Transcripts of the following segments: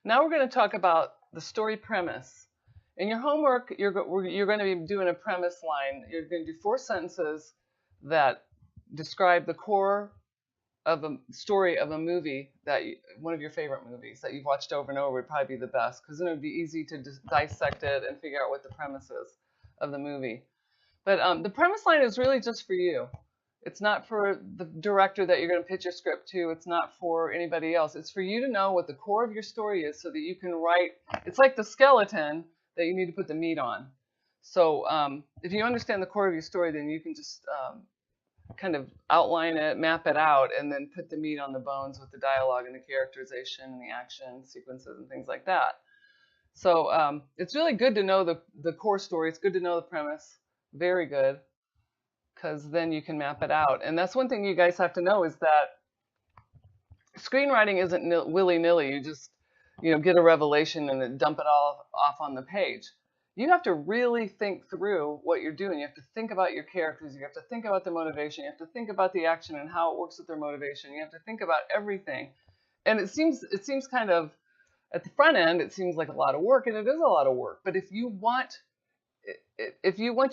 Now we're going to talk about the story premise. In your homework, you're going to be doing a premise line. You're going to do 4 sentences that describe the core of a story of a movie one of your favorite movies that you've watched over and over would probably be the best, because then it would be easy to dissect it and figure out what the premise is of the movie. But the premise line is really just for you. It's not for the director that you're going to pitch your script to. It's not for anybody else. It's for you to know what the core of your story is so that you can write. It's like the skeleton that you need to put the meat on. So if you understand the core of your story, then you can just kind of outline it, map it out, and then put the meat on the bones with the dialogue and the characterization and the action sequences and things like that. So it's really good to know the core story. It's good to know the premise. Very good, because then you can map it out. And that's one thing you guys have to know, is that screenwriting isn't willy-nilly. You just get a revelation and then dump it all off on the page. You have to really think through what you're doing. You have to think about your characters. You have to think about the motivation. You have to think about the action and how it works with their motivation. You have to think about everything. And it seems kind of, at the front end, it seems like a lot of work, and it is a lot of work. But if you want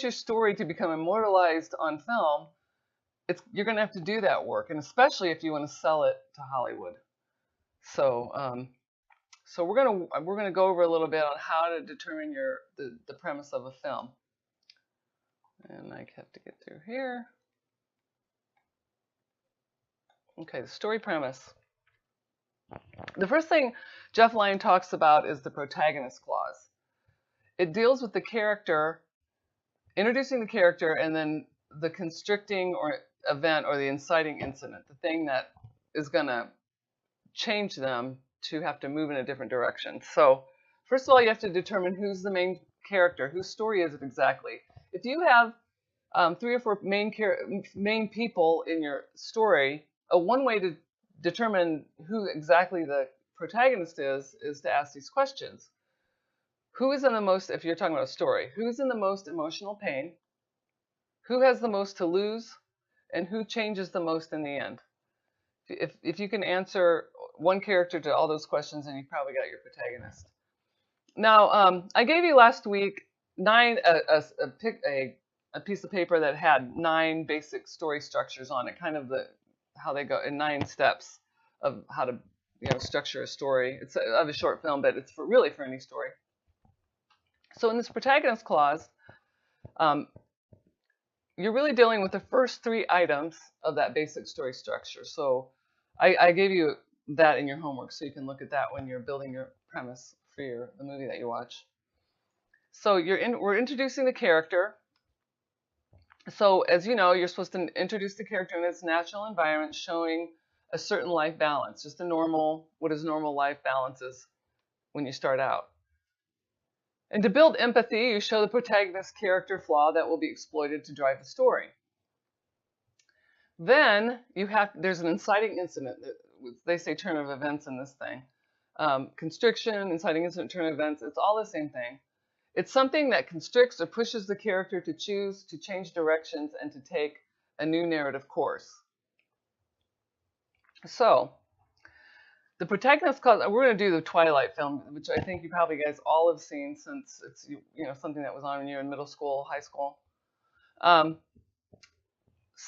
your story to become immortalized on film, you're going to have to do that work, and especially if you want to sell it to Hollywood. So we're gonna go over a little bit on how to determine the premise of a film. And I have to get through here. Okay, the story premise. The first thing Jeff Lyon talks about is the protagonist clause. It deals with the character, introducing the character, and then the constricting or event or the inciting incident, the thing that is going to change them to have to move in a different direction. So first of all, you have to determine who's the main character, whose story is it exactly. If you have 3 or 4 main people in your story, one way to determine who exactly the protagonist is to ask these questions. Who is in the most, if you're talking about a story, who's in the most emotional pain? Who has the most to lose? And who changes the most in the end? If you can answer one character to all those questions, then you probably got your protagonist. Now, I gave you last week a piece of paper that had 9 basic story structures on it, kind of how they go in 9 steps of how to structure a story. It's of a short film, but it's really for any story. So in this protagonist clause, you're really dealing with the first 3 items of that basic story structure. So I gave you that in your homework, so you can look at that when you're building your premise for the movie that you watch. So we're introducing the character. So as you know, you're supposed to introduce the character in its natural environment, showing a certain life balance, just what is normal life balances when you start out. And to build empathy, you show the protagonist's character flaw that will be exploited to drive the story. Then there's an inciting incident. They say turn of events in this thing. Constriction, inciting incident, turn of events, it's all the same thing. It's something that constricts or pushes the character to choose, to change directions, and to take a new narrative course. So, the protagonist clause, we're going to do the Twilight film, which I think you probably guys all have seen, since it's something that was on when you were in middle school, high school.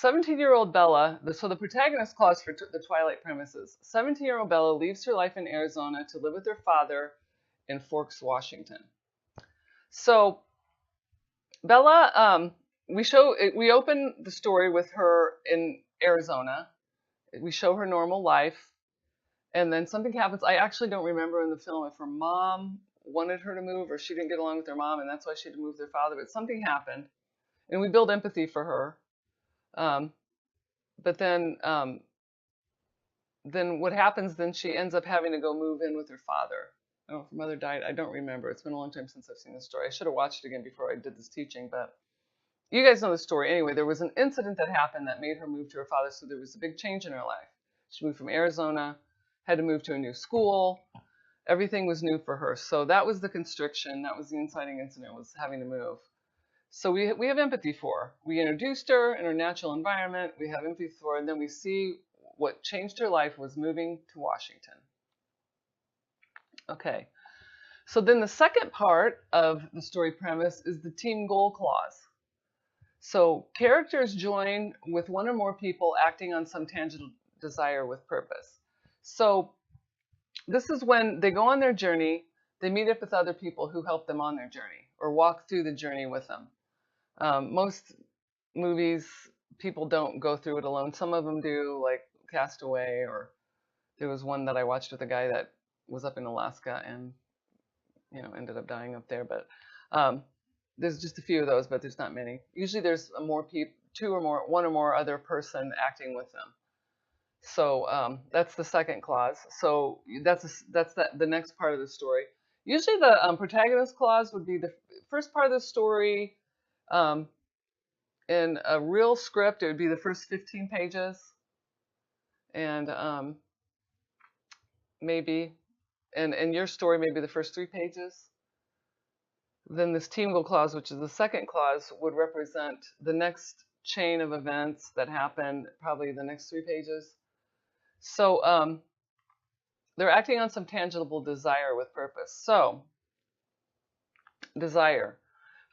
17-year-old Bella, so the protagonist clause for the Twilight premises, 17-year-old Bella leaves her life in Arizona to live with her father in Forks, Washington. So Bella, we open the story with her in Arizona. We show her normal life, and then something happens. I actually don't remember in the film if her mom wanted her to move or she didn't get along with her mom, and that's why she had to move with her father, but something happened, and we build empathy for her. But then what happens, then she ends up having to go move in with her father. I don't know if her mother died. I don't remember. It's been a long time since I've seen this story. I should have watched it again before I did this teaching, but you guys know the story. Anyway, there was an incident that happened that made her move to her father, so there was a big change in her life. She moved from Arizona, had to move to a new school. Everything was new for her. So that was the constriction. That was the inciting incident, was having to move. So we have empathy for her. We introduced her in her natural environment. We have empathy for her, and then we see what changed her life was moving to Washington. Okay. So then the second part of the story premise is the team goal clause. So characters join with one or more people acting on some tangible desire with purpose. So this is when they go on their journey, they meet up with other people who help them on their journey or walk through the journey with them. Most movies, people don't go through it alone. Some of them do, like Castaway, or there was one that I watched with a guy that was up in Alaska and ended up dying up there. But there's just a few of those, but there's not many. Usually there's more people, one or more other person acting with them. So that's the second clause. So the next part of the story. Usually the protagonist clause would be the first part of the story. In a real script, it would be the first 15 pages, and maybe, and in your story, maybe the first 3 pages. Then this team goal clause, which is the second clause, would represent the next chain of events that happen, probably the next 3 pages. So they're acting on some tangible desire with purpose. So, desire.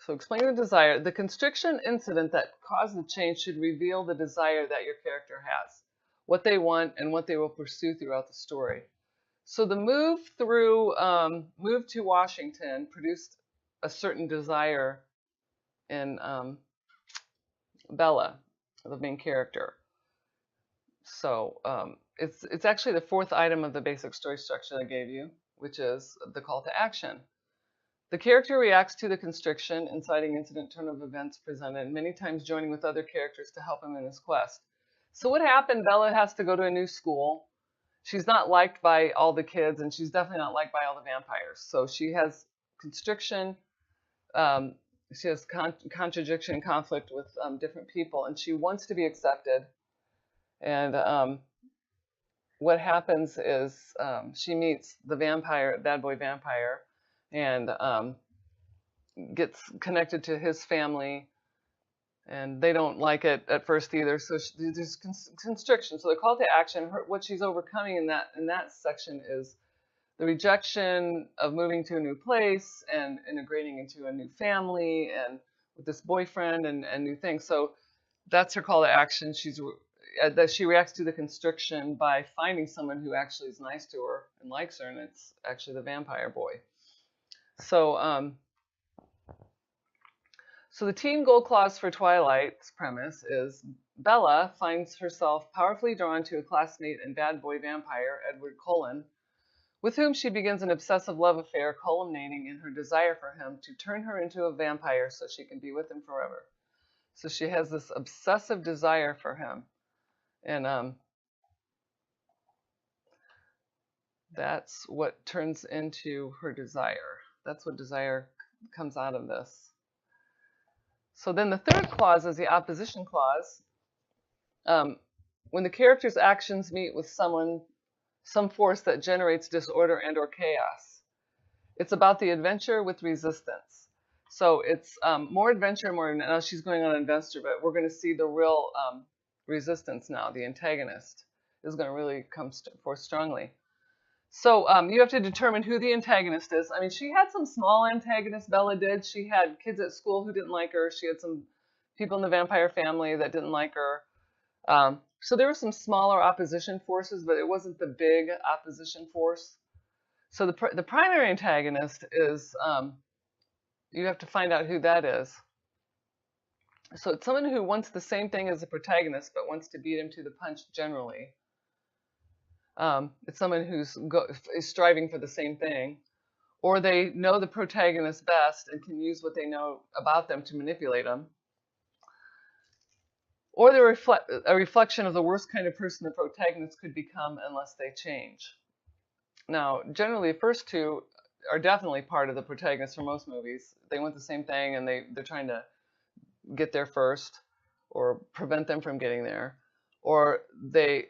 So explain the desire. The constriction incident that caused the change should reveal the desire that your character has, what they want, and what they will pursue throughout the story. So the move to Washington produced a certain desire in Bella, the main character. So it's actually the 4th item of the basic story structure I gave you, which is the call to action. The character reacts to the constriction, inciting incident, turn of events presented, many times joining with other characters to help him in his quest. So what happened? Bella has to go to a new school. She's not liked by all the kids, and she's definitely not liked by all the vampires. So she has constriction. She has contradiction and conflict with different people, and she wants to be accepted. And what happens is she meets the vampire, bad boy vampire, and gets connected to his family, and they don't like it at first either. So there's constriction. So the call to action, what she's overcoming in that section is the rejection of moving to a new place and integrating into a new family and with this boyfriend and new things. So that's her call to action. That she reacts to the constriction by finding someone who actually is nice to her and likes her, and it's actually the vampire boy. So so the team goal clause for Twilight's premise is Bella finds herself powerfully drawn to a classmate and bad boy vampire, Edward Cullen, with whom she begins an obsessive love affair culminating in her desire for him to turn her into a vampire so she can be with him forever. So she has this obsessive desire for him. And that's what turns into her desire. That's what desire comes out of this. So then the third clause is the opposition clause. When the character's actions meet with some force that generates disorder and or chaos. It's about the adventure with resistance. So it's more adventure, now she's going on an adventure, but we're going to see the real resistance now. The antagonist is going to really come forth strongly. So you have to determine who the antagonist is. I mean, she had some small antagonists, Bella did. She had kids at school who didn't like her. She had some people in the vampire family that didn't like her. So there were some smaller opposition forces, but it wasn't the big opposition force. So the primary antagonist is, you have to find out who that is. So it's someone who wants the same thing as the protagonist, but wants to beat him to the punch generally. It's someone who's is striving for the same thing, or they know the protagonist best and can use what they know about them to manipulate them, or they're a reflection of the worst kind of person the protagonist could become unless they change. Now, generally, the first two are definitely part of the protagonist for most movies. They want the same thing, and they're trying to get there first, or prevent them from getting there, or they're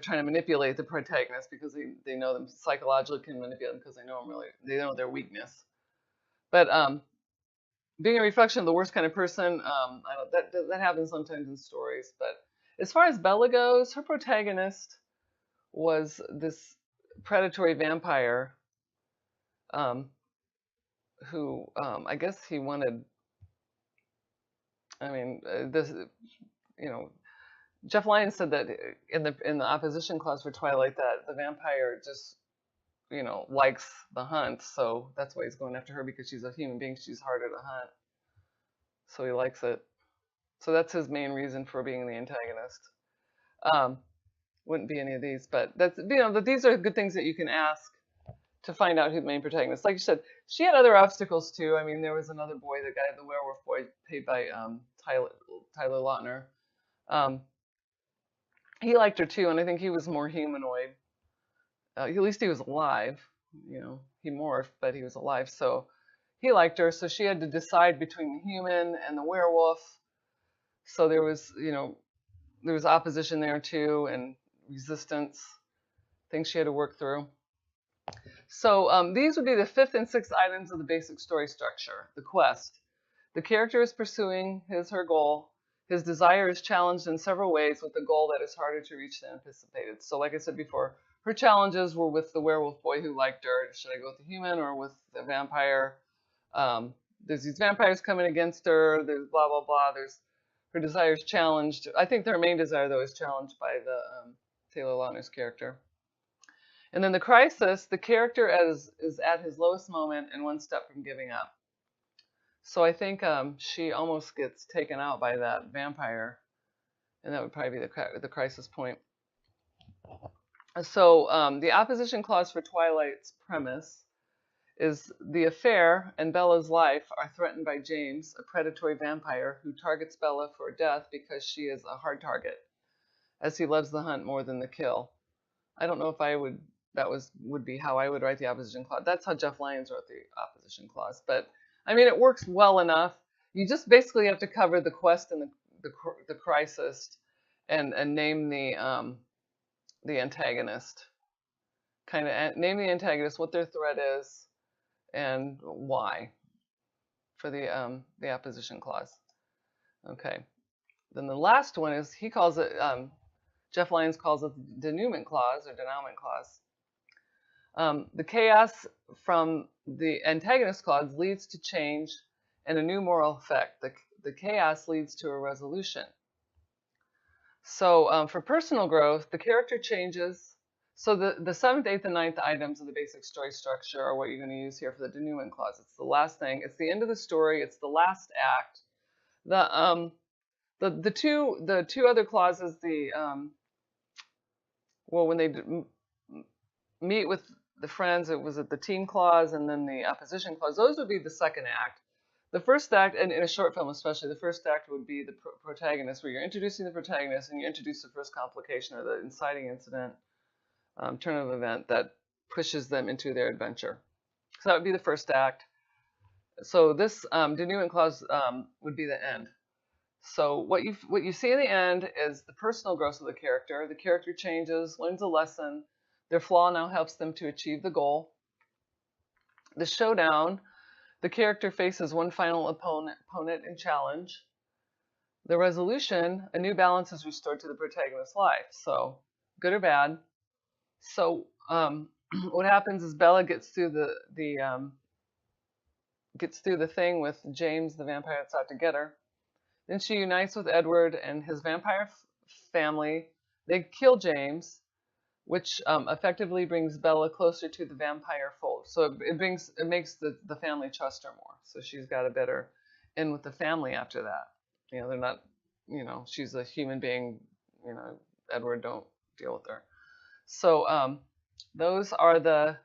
trying to manipulate the protagonist because they know them psychologically, can manipulate them because they know their weakness. But being a reflection of the worst kind of person, that happens sometimes in stories. But as far as Bella goes, her protagonist was this predatory vampire um, who I guess he wanted. I mean, this, you know, Jeff Lyons said that in the opposition clause for Twilight that the vampire just, likes the hunt, so that's why he's going after her, because she's a human being, she's harder to hunt, so he likes it. So that's his main reason for being the antagonist. Um, wouldn't be any of these, but that's, these are good things that you can ask to find out who the main protagonist. Like you said, she had other obstacles too. I mean, there was another boy, the werewolf boy, played by Tyler Lautner. Um, he liked her too, and I think he was more humanoid. At least he was alive. He morphed, but he was alive, so he liked her. So she had to decide between the human and the werewolf. So there was opposition there too, and resistance, things she had to work through. So these would be the fifth and sixth items of the basic story structure. The quest. The character is pursuing her goal. His desire is challenged in several ways with a goal that is harder to reach than anticipated. So like I said before, her challenges were with the werewolf boy who liked her. Should I go with the human or with the vampire? There's these vampires coming against her. There's blah, blah, blah. Her desire is challenged. I think her main desire, though, is challenged by the Taylor Lautner's character. And then the crisis, the character is at his lowest moment and one step from giving up. So I think she almost gets taken out by that vampire, and that would probably be the crisis point. So the opposition clause for Twilight's premise is the affair and Bella's life are threatened by James, a predatory vampire who targets Bella for death because she is a hard target, as he loves the hunt more than the kill. I don't know if would be how I would write the opposition clause. That's how Jeff Lyons wrote the opposition clause. But I mean, it works well enough. You just basically have to cover the quest and the crisis, and name the antagonist. Kind of name the antagonist, what their threat is, and why for the opposition clause. Okay. Then the last one is he calls it Jeff Lyons calls it the denouement clause or denouement clause. The chaos from the antagonist clause leads to change and a new moral effect. The chaos leads to a resolution. So for personal growth, the character changes. So the seventh, eighth, and ninth items of the basic story structure are what you're going to use here for the denouement clause. It's the last thing. It's the end of the story. It's the last act. The two other clauses, when they meet with the friends, it was at the team clause and then the opposition clause. Those would be the second act. The first act, and in a short film especially, the first act would be the protagonist, where you're introducing the protagonist and you introduce the first complication or the inciting incident, turn of event that pushes them into their adventure. So that would be the first act. So this denouement clause would be the end. So what you see in the end is the personal growth of the character. The character changes, learns a lesson. Their flaw now helps them to achieve the goal. The showdown, the character faces one final opponent and challenge. The resolution, a new balance is restored to the protagonist's life. So good or bad. So what happens is Bella gets through the thing with James, the vampire that's out to get her. Then she unites with Edward and his vampire family. They kill James, which effectively brings Bella closer to the vampire fold. So it makes the family trust her more. So she's got a better in with the family after that. They're not, she's a human being. Edward, don't deal with her. So those are the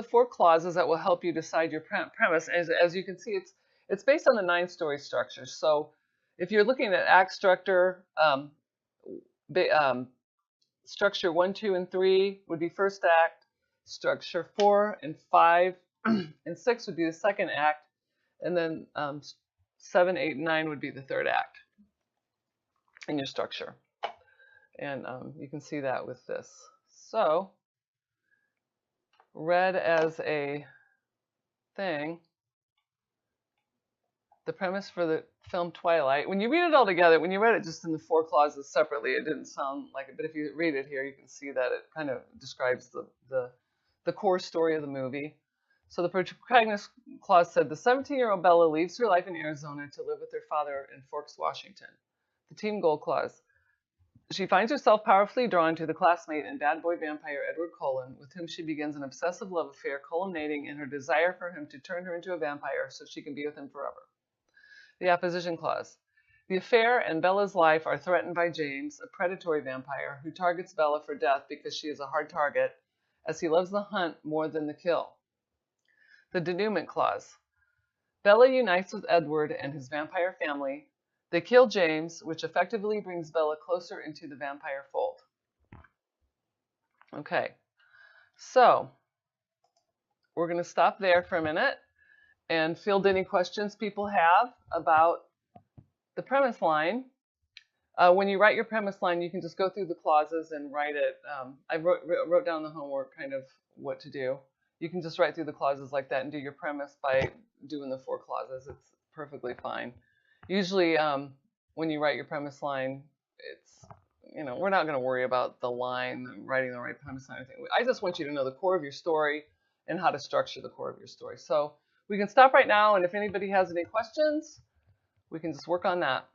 four clauses that will help you decide your premise. As you can see, it's based on the 9 story structure. So if you're looking at act structure, structure 1, 2, and 3 would be first act. Structure 4 and 5 and 6 would be the second act. And then 7, 8, and 9 would be the third act in your structure. And you can see that with this. So, read as a thing, the premise for the film Twilight. When you read it all together, when you read it just in the 4 clauses separately, it didn't sound like it. But if you read it here, you can see that it kind of describes the core story of the movie. So the protagonist clause said, the 17-year-old Bella leaves her life in Arizona to live with her father in Forks, Washington. The team goal clause. She finds herself powerfully drawn to the classmate and bad boy vampire Edward Cullen, with whom she begins an obsessive love affair culminating in her desire for him to turn her into a vampire so she can be with him forever. The opposition clause. The affair and Bella's life are threatened by James, a predatory vampire who targets Bella for death because she is a hard target, as he loves the hunt more than the kill. The denouement clause. Bella unites with Edward and his vampire family. They kill James, which effectively brings Bella closer into the vampire fold. Okay, so we're going to stop there for a minute and field any questions people have about the premise line. When you write your premise line, you can just go through the clauses and write it. I wrote down the homework, kind of what to do. You can just write through the clauses like that and do your premise by doing the 4 clauses. It's perfectly fine. Usually, when you write your premise line, it's, we're not going to worry about the line, writing the right premise line or anything. I just want you to know the core of your story and how to structure the core of your story. So we can stop right now, and if anybody has any questions, we can just work on that.